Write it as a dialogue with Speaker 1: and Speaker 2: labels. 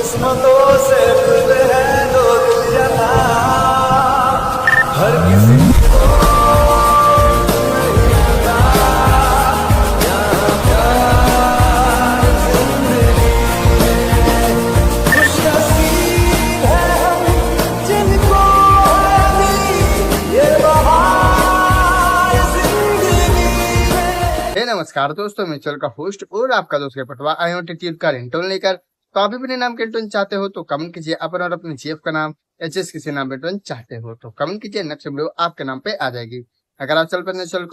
Speaker 1: किस्मतों से मिलते हैं दो दिल जना, हर किसी को नहीं आता, यहाँ प्यार जिंदगी है। खुशनसीब है हम जिनको है मिली ये बहार जिंदगी में।
Speaker 2: हे नमस्कार दोस्तों, मैं चल का होस्ट और आपका दोस्त पटवा आया हूं टीटीआर का रिंगटोन लेकर। तो आप भी अपने नाम के रिंगटोन चाहते हो तो कमेंट कीजिए। अपन और अपने जीएफ का नाम एचएस किसी नाम रिंगटोन चाहते हो तो कमेंट कीजिए। नेक्स्ट वीडियो आपके नाम पे आ जाएगी। अगर आप चल पर चल